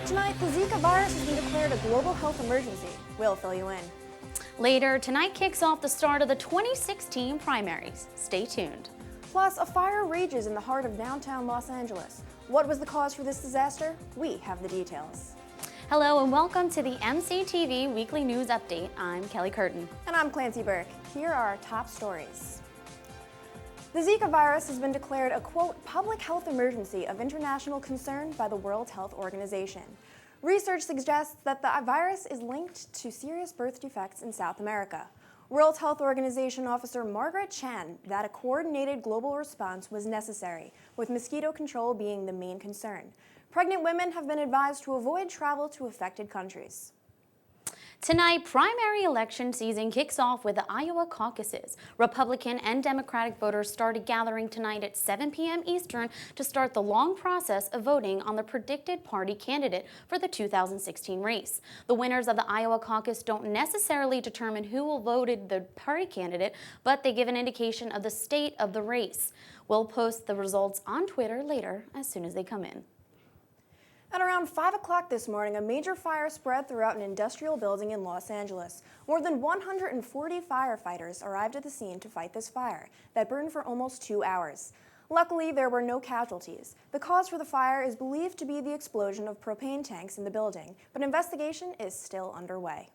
Tonight, the Zika virus has been declared a global health emergency. We'll fill you in. Later, tonight kicks off the start of the 2016 primaries. Stay tuned. Plus, a fire rages in the heart of downtown Los Angeles. What was the cause for this disaster? We have the details. Hello and welcome to the MCTV Weekly News Update. I'm Kelly Curtin. And I'm Clancy Burke. Here are our top stories. The Zika virus has been declared a, quote, public health emergency of international concern by the World Health Organization. Research suggests that the virus is linked to serious birth defects in South America. World Health Organization officer Margaret Chan that a coordinated global response was necessary, with mosquito control being the main concern. Pregnant women have been advised to avoid travel to affected countries. Tonight, primary election season kicks off with the Iowa caucuses. Republican and Democratic voters started gathering tonight at 7 p.m. Eastern to start the long process of voting on the predicted party candidate for the 2016 race. The winners of the Iowa caucus don't necessarily determine who will vote the party candidate, but they give an indication of the state of the race. We'll post the results on Twitter later as soon as they come in. At around 5 o'clock this morning, a major fire spread throughout an industrial building in Los Angeles. More than 140 firefighters arrived at the scene to fight this fire that burned for almost 2 hours. Luckily, there were no casualties. The cause for the fire is believed to be the explosion of propane tanks in the building, but investigation is still underway.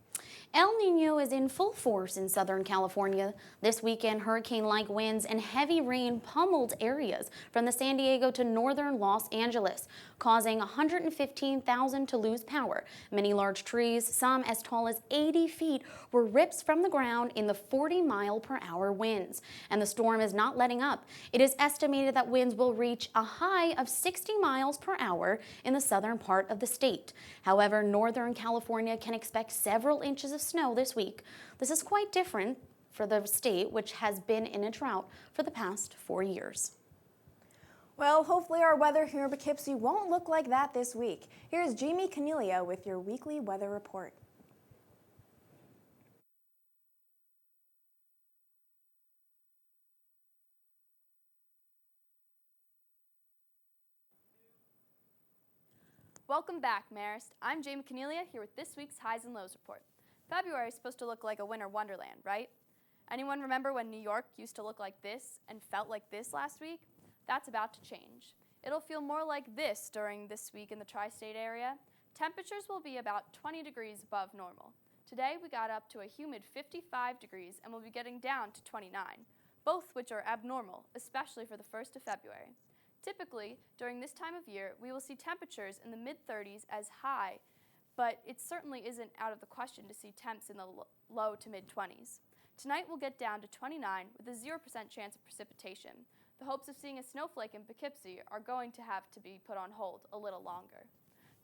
El Nino is in full force in Southern California. This weekend, hurricane-like winds and heavy rain pummeled areas from the San Diego to northern Los Angeles, causing 115,000 to lose power. Many large trees, some as tall as 80 feet, were ripped from the ground in the 40-mile-per-hour winds. And the storm is not letting up. It is estimated that winds will reach a high of 60 miles per hour in the southern part of the state. However, Northern California can expect several inches of snow this week. This is quite different for the state, which has been in a drought for the past 4 years. Well, hopefully our weather here in Poughkeepsie won't look like that this week. Here's Jamie Cornelia with your weekly weather report. Welcome back, Marist. I'm Jamie Cornelia here with this week's Highs and Lows report. February is supposed to look like a winter wonderland, right? Anyone remember when New York used to look like this and felt like this last week? That's about to change. It'll feel more like this during this week in the tri-state area. Temperatures will be about 20 degrees above normal. Today we got up to a humid 55 degrees and we'll be getting down to 29, both which are abnormal, especially for the 1st of February. Typically, during this time of year, we will see temperatures in the mid-30s as high, but it certainly isn't out of the question to see temps in the low to mid-20s. Tonight we'll get down to 29 with a 0% chance of precipitation. The hopes of seeing a snowflake in Poughkeepsie are going to have to be put on hold a little longer.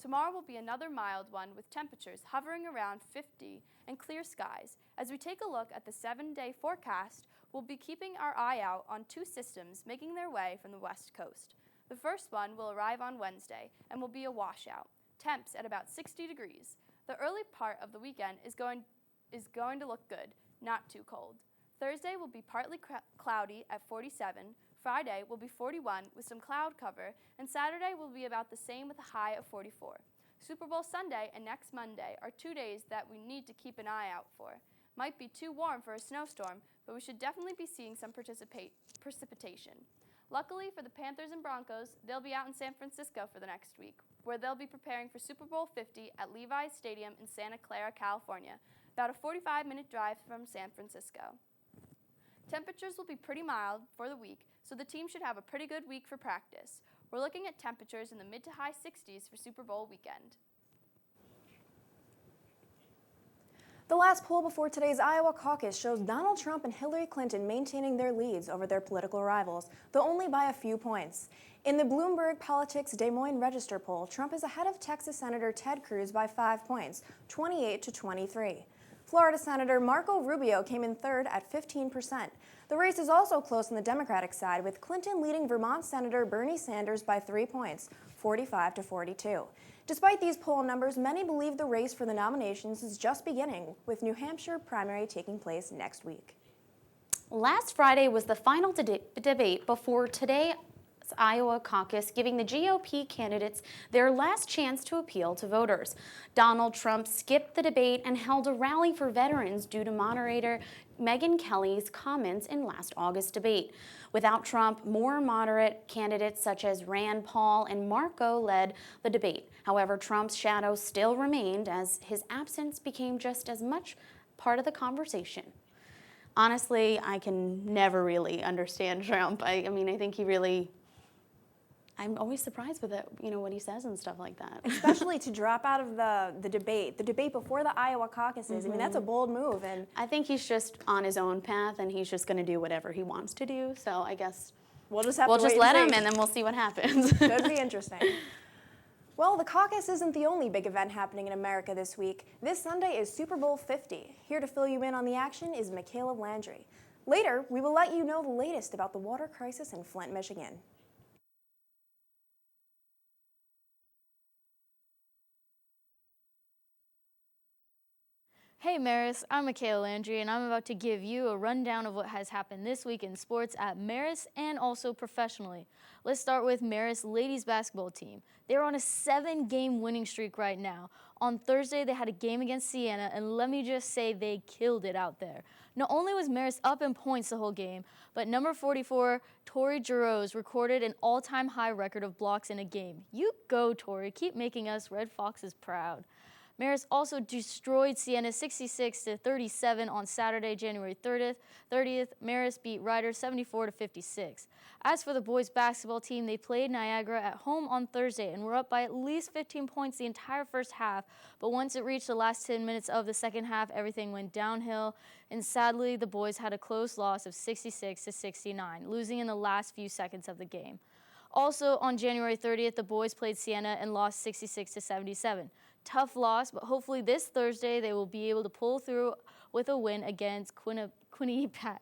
Tomorrow will be another mild one with temperatures hovering around 50 and clear skies. As we take a look at the 7-day forecast, we'll be keeping our eye out on 2 systems making their way from the west coast. The first one will arrive on Wednesday and will be a washout. Temps at about 60 degrees. The early part of the weekend is going to look good, not too cold. Thursday will be partly cloudy at 47. Friday will be 41 with some cloud cover, and Saturday will be about the same with a high of 44. Super Bowl Sunday and next Monday are 2 days that we need to keep an eye out for. Might be too warm for a snowstorm, but we should definitely be seeing some precipitation. Luckily for the Panthers and Broncos, they'll be out in San Francisco for the next week, where they'll be preparing for Super Bowl 50 at Levi's Stadium in Santa Clara, California, about a 45-minute drive from San Francisco. Temperatures will be pretty mild for the week, so the team should have a pretty good week for practice. We're looking at temperatures in the mid to high 60s for Super Bowl weekend. The last poll before today's Iowa caucus shows Donald Trump and Hillary Clinton maintaining their leads over their political rivals, though only by a few points. In the Bloomberg Politics Des Moines Register poll, Trump is ahead of Texas Senator Ted Cruz by 5 points, 28 to 23. Florida Senator Marco Rubio came in third at 15%. The race is also close on the Democratic side, with Clinton leading Vermont Senator Bernie Sanders by 3 points, 45 to 42. Despite these poll numbers, many believe the race for the nominations is just beginning, with New Hampshire primary taking place next week. Last Friday was the final debate before today Iowa caucus, giving the GOP candidates their last chance to appeal to voters. Donald Trump skipped the debate and held a rally for veterans due to moderator Megyn Kelly's comments in last August's debate. Without Trump, more moderate candidates such as Rand Paul and Marco led the debate. However, Trump's shadow still remained as his absence became just as much part of the conversation. Honestly, I can never really understand Trump. I mean, I think he really, I'm always surprised with it, what he says and stuff like that. Especially to drop out of the debate before the Iowa caucuses. I mean, that's a bold move. And I think he's just on his own path and he's just going to do whatever he wants to do. So I guess we'll just let him and then we'll see what happens. Could be interesting. Well, the caucus isn't the only big event happening in America this week. This Sunday is Super Bowl 50. Here to fill you in on the action is Michaela Landry. Later, we will let you know the latest about the water crisis in Flint, Michigan. Hey Maris, I'm Michaela Landry and I'm about to give you a rundown of what has happened this week in sports at Maris and also professionally. Let's start with Maris ladies basketball team. They're on a 7-game winning streak right now. On Thursday, they had a game against Siena, and let me just say they killed it out there. Not only was Maris up in points the whole game, but number 44, Tori Giroux, recorded an all-time high record of blocks in a game. You go, Tori. Keep making us Red Foxes proud. Maris also destroyed Siena 66-37 on Saturday, January 30th. Maris beat Ryder 74-56. As for the boys basketball team, they played Niagara at home on Thursday and were up by at least 15 points the entire first half. But once it reached the last 10 minutes of the second half, everything went downhill. And sadly, the boys had a close loss of 66-69, losing in the last few seconds of the game. Also, on January 30th, the boys played Siena and lost 66-77. Tough loss, but hopefully this Thursday they will be able to pull through with a win against Quinnipiac.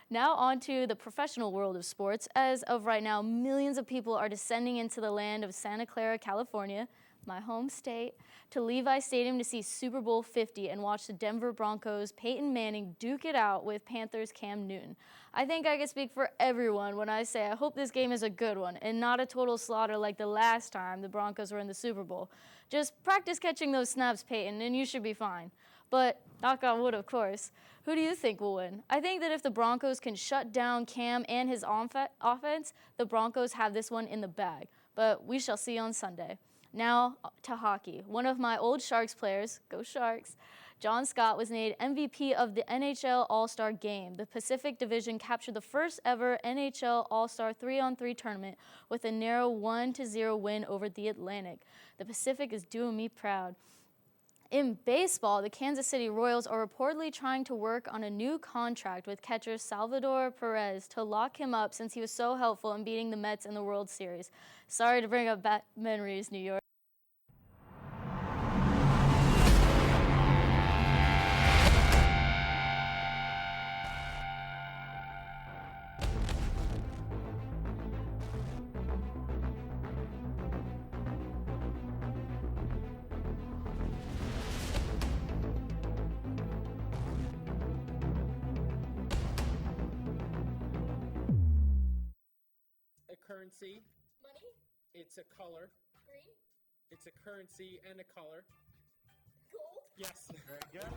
Now on to the professional world of sports. As of right now, millions of people are descending into the land of Santa Clara, California, my home state, to Levi Stadium to see Super Bowl 50 and watch the Denver Broncos' Peyton Manning duke it out with Panthers' Cam Newton. I think I can speak for everyone when I say I hope this game is a good one and not a total slaughter like the last time the Broncos were in the Super Bowl. Just practice catching those snaps, Peyton, and you should be fine. But, knock on wood, of course, who do you think will win? I think that if the Broncos can shut down Cam and his offense, the Broncos have this one in the bag. But we shall see on Sunday. Now to hockey. One of my old Sharks players, go Sharks, John Scott, was named MVP of the NHL All-Star Game. The Pacific Division captured the first ever NHL All-Star 3-on-3 tournament with a narrow 1-0 win over the Atlantic. The Pacific is doing me proud. In baseball, the Kansas City Royals are reportedly trying to work on a new contract with catcher Salvador Perez to lock him up since he was so helpful in beating the Mets in the World Series. Sorry to bring up bad memories, New York. A currency. Money. It's a color. Green. It's a currency and a color. Gold. Yes. Very good.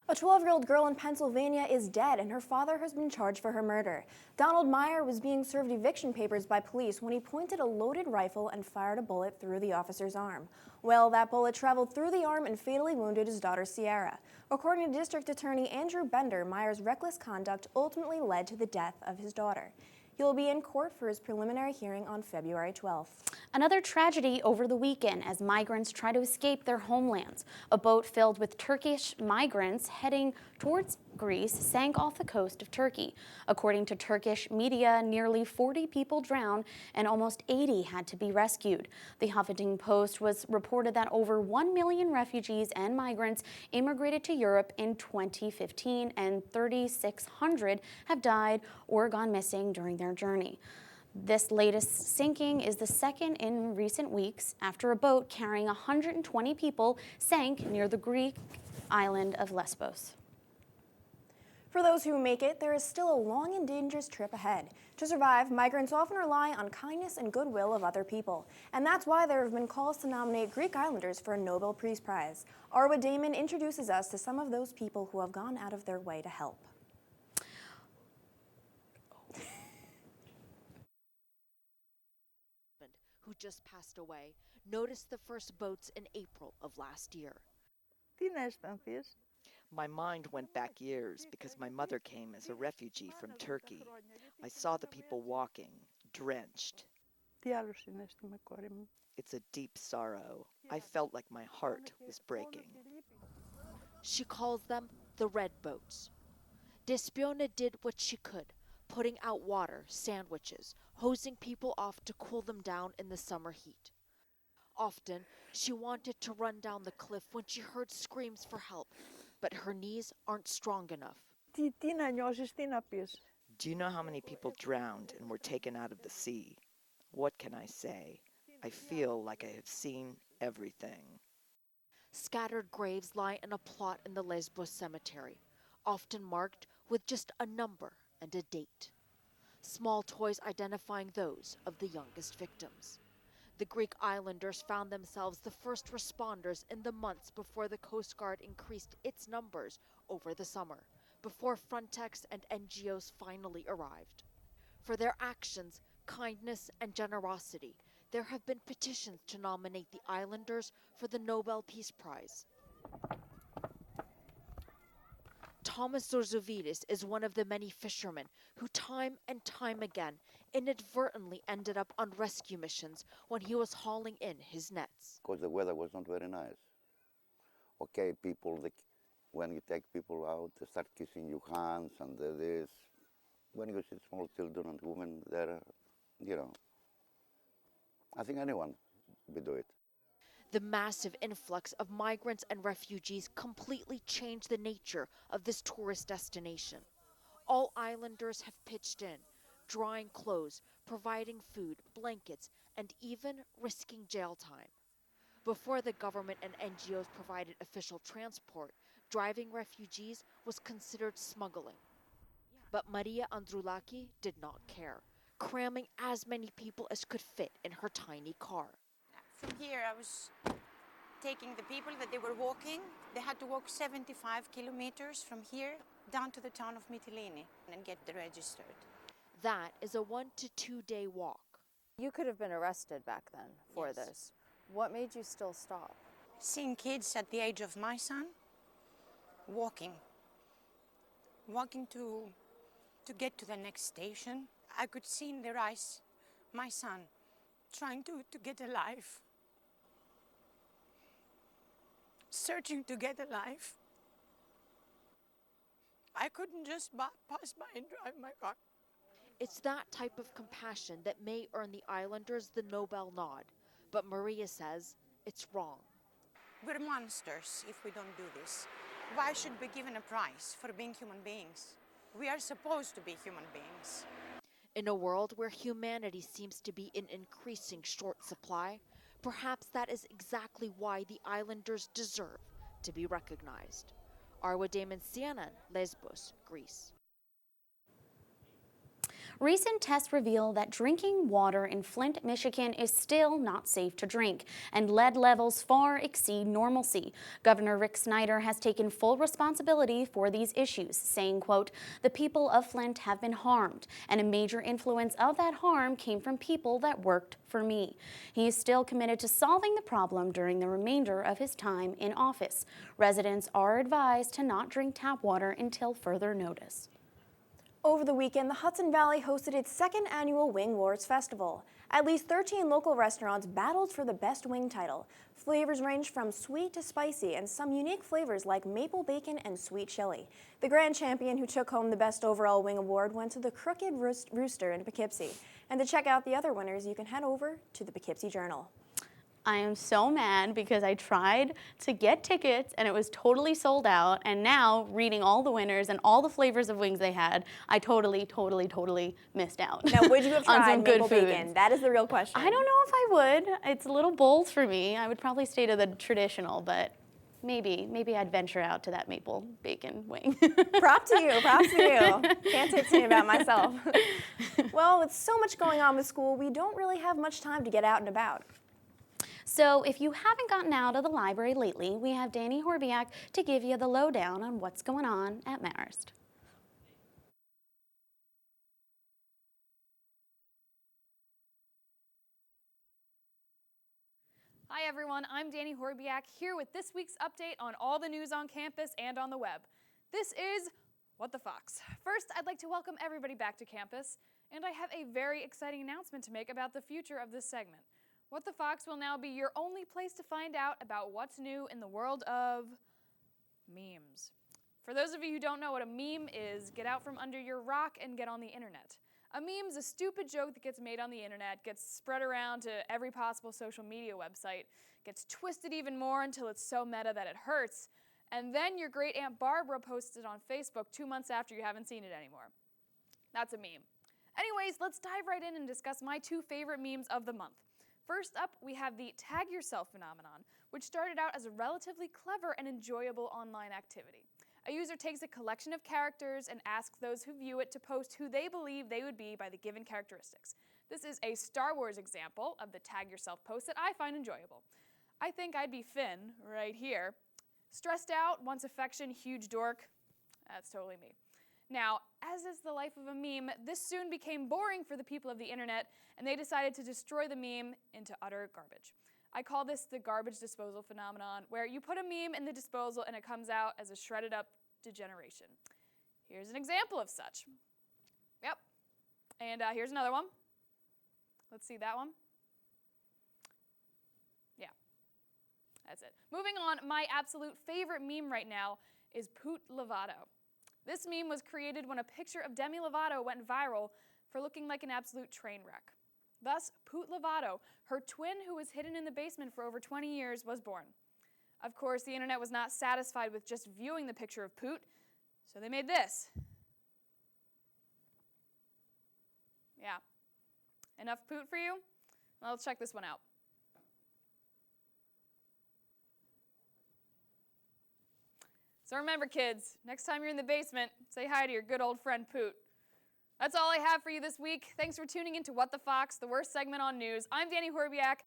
A 12-year-old girl in Pennsylvania is dead, and her father has been charged for her murder. Donald Meyer was being served eviction papers by police when he pointed a loaded rifle and fired a bullet through the officer's arm. Well, that bullet traveled through the arm and fatally wounded his daughter, Sierra. According to District Attorney Andrew Bender, Meyer's reckless conduct ultimately led to the death of his daughter. He will be in court for his preliminary hearing on February 12th. Another tragedy over the weekend as migrants try to escape their homelands. A boat filled with Turkish migrants heading towards Greece sank off the coast of Turkey. According to Turkish media, nearly 40 people drowned and almost 80 had to be rescued. The Huffington Post was reported that over 1 million refugees and migrants immigrated to Europe in 2015, and 3,600 have died or gone missing during their journey. This latest sinking is the second in recent weeks after a boat carrying 120 people sank near the Greek island of Lesbos. For those who make it, there is still a long and dangerous trip ahead. To survive, migrants often rely on kindness and goodwill of other people. And that's why there have been calls to nominate Greek islanders for a Nobel Peace Prize. Arwa Damon introduces us to some of those people who have gone out of their way to help. Who just passed away, noticed the first boats in April of last year. My mind went back years because my mother came as a refugee from Turkey. I saw the people walking, drenched. It's a deep sorrow. I felt like my heart was breaking. She calls them the red boats. Despiona did what she could, putting out water, sandwiches, hosing people off to cool them down in the summer heat. Often, she wanted to run down the cliff when she heard screams for help, but her knees aren't strong enough. Do you know how many people drowned and were taken out of the sea? What can I say? I feel like I have seen everything. Scattered graves lie in a plot in the Lesbos cemetery, often marked with just a number and a date. Small toys identifying those of the youngest victims. The Greek islanders found themselves the first responders in the months before the Coast Guard increased its numbers over the summer, before Frontex and NGOs finally arrived. For their actions, kindness, and generosity, there have been petitions to nominate the islanders for the Nobel Peace Prize. Thomas Zorzouvidis is one of the many fishermen who time and time again inadvertently ended up on rescue missions when he was hauling in his nets. Because the weather was not very nice. Okay, when you take people out, they start kissing your hands and this. When you see small children and women there, I think anyone would do it. The massive influx of migrants and refugees completely changed the nature of this tourist destination. All islanders have pitched in, drying clothes, providing food, blankets, and even risking jail time. Before the government and NGOs provided official transport, driving refugees was considered smuggling. But Maria Androulaki did not care, cramming as many people as could fit in her tiny car. From here, I was taking the people that they were walking. They had to walk 75 kilometers from here down to the town of Mytilene and get registered. That is a 1 to 2 day walk. You could have been arrested back then for Yes. this. What made you still stop? Seeing kids at the age of my son walking to get to the next station, I could see in their eyes my son trying to get alive, searching to get alive. I couldn't just pass by and drive my car. It's that type of compassion that may earn the islanders the Nobel nod, but Maria says it's wrong. We're monsters if we don't do this. Why should we be given a prize for being human beings? We are supposed to be human beings. In a world where humanity seems to be in increasing short supply, perhaps that is exactly why the islanders deserve to be recognized. Arwa Damon, CNN, Lesbos, Greece. Recent tests reveal that drinking water in Flint, Michigan is still not safe to drink, and lead levels far exceed normalcy. Governor Rick Snyder has taken full responsibility for these issues, saying, quote, "The people of Flint have been harmed, and a major influence of that harm came from people that worked for me." He is still committed to solving the problem during the remainder of his time in office. Residents are advised to not drink tap water until further notice. Over the weekend, the Hudson Valley hosted its second annual Wing Wars Festival. At least 13 local restaurants battled for the best wing title. Flavors range from sweet to spicy, and some unique flavors like maple bacon and sweet chili. The grand champion who took home the Best Overall Wing Award went to the Crooked Rooster in Poughkeepsie. And to check out the other winners, you can head over to the Poughkeepsie Journal. I am so mad because I tried to get tickets and it was totally sold out, and now reading all the winners and all the flavors of wings they had, I totally missed out. Now, would you have on tried some good maple food. bacon? That is the real question. I don't know if I would. It's a little bold for me. I would probably stay to the traditional, but maybe I'd venture out to that maple bacon wing. Props to you, props to you. Can't say the same about myself. Well, with so much going on with school, we don't really have much time to get out and about. So if you haven't gotten out of the library lately, we have Danny Horbiak to give you the lowdown on what's going on at Marist. Hi everyone, I'm Danny Horbiak here with this week's update on all the news on campus and on the web. This is What the Fox. First, I'd like to welcome everybody back to campus, and I have a very exciting announcement to make about the future of this segment. What the Fox will now be your only place to find out about what's new in the world of memes. For those of you who don't know what a meme is, get out from under your rock and get on the internet. A meme is a stupid joke that gets made on the internet, gets spread around to every possible social media website, gets twisted even more until it's so meta that it hurts, and then your great Aunt Barbara posts it on Facebook 2 months after you haven't seen it anymore. That's a meme. Anyways, let's dive right in and discuss my 2 favorite memes of the month. First up, we have the Tag Yourself phenomenon, which started out as a relatively clever and enjoyable online activity. A user takes a collection of characters and asks those who view it to post who they believe they would be by the given characteristics. This is a Star Wars example of the Tag Yourself post that I find enjoyable. I think I'd be Finn, right here. Stressed out, wants affection, huge dork. That's totally me. Now, as is the life of a meme, this soon became boring for the people of the internet, and they decided to destroy the meme into utter garbage. I call this the garbage disposal phenomenon, where you put a meme in the disposal and it comes out as a shredded up degeneration. Here's an example of such. Yep. And here's another one. Let's see that one. Yeah. That's it. Moving on, my absolute favorite meme right now is Poot Lovato. This meme was created when a picture of Demi Lovato went viral for looking like an absolute train wreck. Thus, Poot Lovato, her twin who was hidden in the basement for over 20 years, was born. Of course, the internet was not satisfied with just viewing the picture of Poot, so they made this. Yeah. Enough Poot for you? Well, let's check this one out. So remember, kids, next time you're in the basement, say hi to your good old friend Poot. That's all I have for you this week. Thanks for tuning in to What the Fox, the worst segment on news. I'm Danny Horbiak.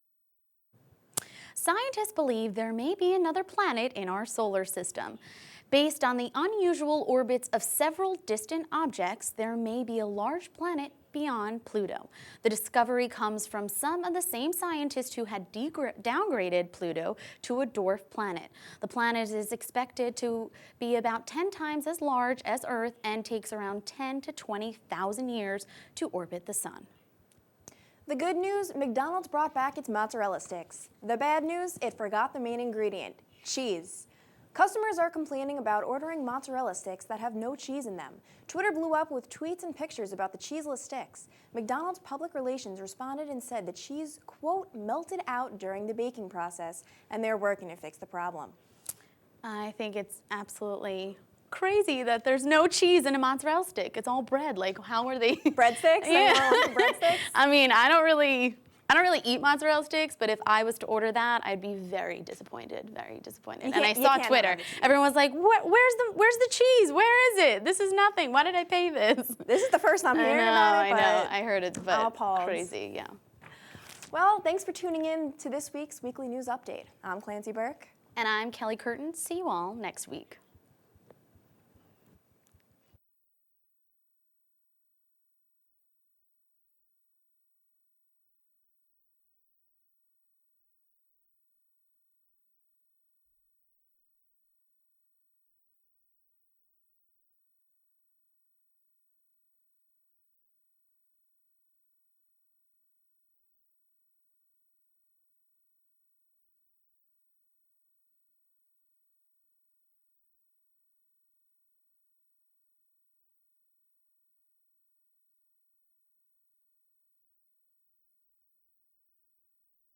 Scientists believe there may be another planet in our solar system. Based on the unusual orbits of several distant objects, there may be a large planet beyond Pluto. The discovery comes from some of the same scientists who had downgraded Pluto to a dwarf planet. The planet is expected to be about 10 times as large as Earth and takes around 10 to 20,000 years to orbit the sun. The good news, McDonald's brought back its mozzarella sticks. The bad news, it forgot the main ingredient, cheese. Customers are complaining about ordering mozzarella sticks that have no cheese in them. Twitter blew up with tweets and pictures about the cheeseless sticks. McDonald's public relations responded and said the cheese, quote, melted out during the baking process, and they're working to fix the problem. I think it's absolutely crazy that there's no cheese in a mozzarella stick. It's all bread. Like, how are they? Breadsticks? Yeah. Breadsticks? I mean, I don't really eat mozzarella sticks, but if I was to order that, I'd be very disappointed, And I saw Twitter. Everyone was like, where's the cheese? Where is it? This is nothing. Why did I pay this? This is the first I'm hearing about it. I know. I heard it, but appalled. crazy, yeah. Well, thanks for tuning in to this week's Weekly News Update. I'm Clancy Burke. And I'm Kelly Curtin. See you all next week.